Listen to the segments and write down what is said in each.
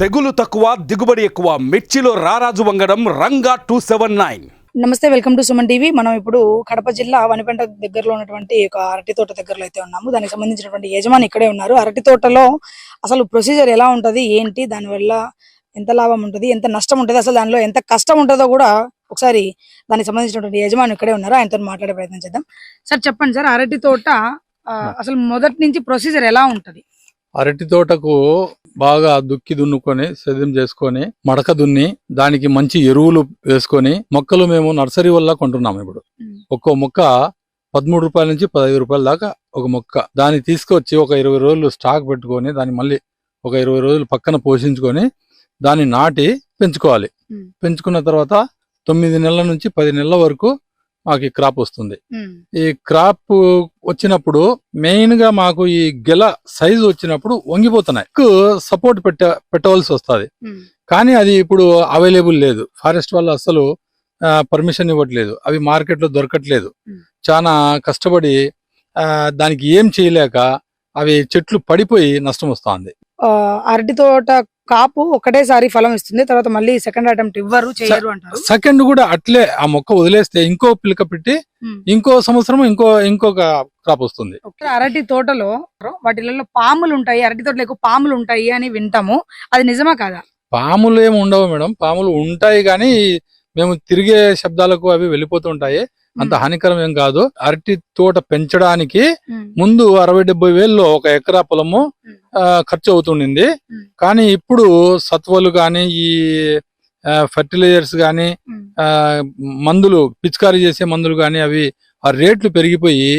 తెగులు తక్కువ దిగుబడి ఎక్కువ మిర్చిలో రారాజు వంగడం రంగా 279. నమస్తే, వెల్కమ్ టు సుమన్ టీవీ. మనం ఇప్పుడు కడప జిల్లా వనిపెంట దగ్గరలో ఉన్నటువంటి ఒక అరటి తోట దగ్గరలో అయితే ఉన్నాము. దానికి సంబంధించినటువంటి యజమాని ఇక్కడే ఉన్నారు. అరటి తోటలో అసలు ప్రొసీజర్ ఎలా ఉంటది, ఏంటి, దానివల్ల ఎంత లాభం ఉంటుంది, ఎంత నష్టం ఉంటుంది, అసలు దానిలో ఎంత కష్టం ఉంటుందో కూడా ఒకసారి దానికి సంబంధించినటువంటి యజమాని ఇక్కడే ఉన్నారు. ఆయనతో మాట్లాడే ప్రయత్నం చేద్దాం. సార్ చెప్పండి సార్, అరటి తోట అసలు మొదటి నుంచి ప్రొసీజర్ ఎలా ఉంటది? అరటి తోటకు బాగా దుక్కి దున్నుకొని సేద్యం చేసుకొని మడక దున్ని దానికి మంచి ఎరువులు వేసుకొని మొక్కలు మేము నర్సరీ వల్ల కొంటున్నాము. ఇప్పుడు ఒక్కో మొక్క 13 రూపాయల నుంచి 15 రూపాయల దాకా ఒక మొక్క. దాన్ని తీసుకొచ్చి ఒక 20 రోజులు స్టాక్ పెట్టుకొని దాన్ని మళ్ళీ ఒక 20 రోజులు పక్కన పోషించుకొని దాన్ని నాటి పెంచుకోవాలి. పెంచుకున్న తర్వాత 9 నెలల నుంచి 10 నెలల వరకు మాకు ఈ క్రాప్ వస్తుంది. ఈ క్రాప్ వచ్చినప్పుడు మెయిన్ గా మాకు ఈ గెల సైజు వచ్చినప్పుడు వంగిపోతున్నాయి. సపోర్ట్ పెట్టవలసి వస్తుంది. కానీ అది ఇప్పుడు అవైలబుల్ లేదు. ఫారెస్ట్ వాళ్ళు అసలు పర్మిషన్ ఇవ్వట్లేదు. అవి మార్కెట్ లో దొరకట్లేదు. చాలా కష్టపడి దానికి ఏం చేయలేక అవి చెట్లు పడిపోయి నష్టం వస్తుంది. అరటి తోట కాపు ఒకటేసారి ఫలం ఇస్తుంది, తర్వాత మళ్ళీ సెకండ్ అటెంప్ట్ ఇవ్వరు, చేయరు అంటారు. సెకండ్ కూడా అట్లే ఆ మొక్క వదిలేస్తే ఇంకో పిలక పెట్టి ఇంకో సంవత్సరం ఇంకొక క్రాప్ వస్తుంది. అరటి తోటలో వాటిలలో పాములు ఉంటాయి, అరటి తోటలో ఎక్కువ పాములు ఉంటాయి అని వింటాము. అది నిజమా కాదా? పాములు ఏమి ఉండవు మేడం. పాములు ఉంటాయి కానీ మేము తిరిగే శబ్దాలకు అవి వెళ్ళిపోతుంటాయి. అంత హానికరం ఏం కాదు. అరటి తోట పెంచడానికి ముందు 60-70 వేల్లో ఒక ఎకరా పొలము ఖర్చు అవుతుండింది. కానీ ఇప్పుడు సత్వలు గాని ఈ ఫర్టిలైజర్స్ గాని మందులు పిచికారీ చేసే మందులు గాని అవి ఆ రేట్లు పెరిగిపోయి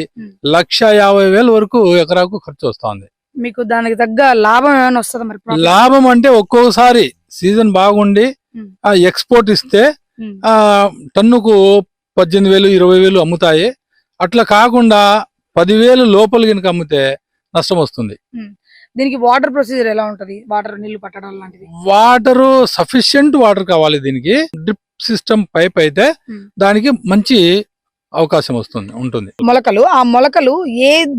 1,50,000 వరకు ఎకరాకు ఖర్చు వస్తుంది. మీకు దానికి తగ్గ లాభం ఏమైనా వస్తుందా మరి? లాభం అంటే ఒక్కోసారి సీజన్ బాగుండి ఎక్స్పోర్ట్ ఇస్తే టన్నుకు 18,000 20,000 అమ్ముతాయి. అట్లా కాకుండా 10,000 లోపల కనుక అమ్మితే నష్టం వస్తుంది. దీనికి వాటర్ ప్రొసీజర్ ఎలా ఉంటది? వాటర్ నీళ్లు పట్టడం లాంటిది? వాటర్ సఫిషియెంట్ వాటర్ కావాలి. దీనికి డ్రిప్ సిస్టమ్ పైప్ అయితే దానికి మంచి అవకాశం ఉంటుంది. మొలకలు, ఆ మొలకలు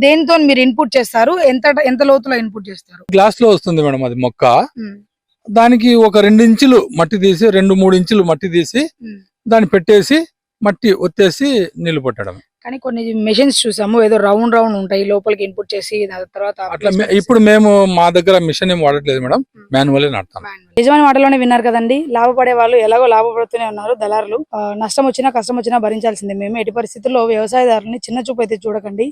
దేనితో మీరు ఇన్పుట్ చేస్తారు? ఎంత లోతులో ఇన్పుట్ చేస్తారు? గ్లాస్ లో వస్తుంది మేడం అది మొక్క. దానికి ఒక 2 ఇంచులు మట్టి తీసి 2-3 ఇంచులు మట్టి తీసి దాన్ని పెట్టేసి మట్టి ఒత్తేసి నీళ్లు పట్టడం. కానీ కొన్ని మెషిన్స్ చూసాము, ఏదో రౌండ్ ఉంటాయి, లోపలికి ఇన్పుట్ చేసి తర్వాత అట్లా. ఇప్పుడు మేము మా దగ్గర మిషన్ ఏం వాడట్లేదు మేడం, మాన్యువల్ నాటుతాం. యజమాని మాటలోనే విన్నారు కదండి. లాభపడే వాళ్ళు ఎలాగో లాభపడుతూనే ఉన్నారు. దళారులు నష్టం వచ్చినా కష్టం వచ్చినా భరించాల్సిందే. మేము ఎట్టి పరిస్థితుల్లో వ్యవసాయదారుని చిన్న చూపు అయితే చూడకండి.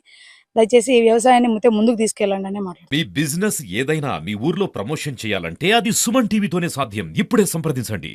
దయచేసి వ్యవసాయాన్ని ముందుకు తీసుకెళ్ళండి అనే మాట. మీ బిజినెస్ ఏదైనా మీ ఊర్లో ప్రమోషన్ చేయాలంటే అది సుమన్ టీవీతోనే సాధ్యం. ఇప్పుడే సంప్రదించండి.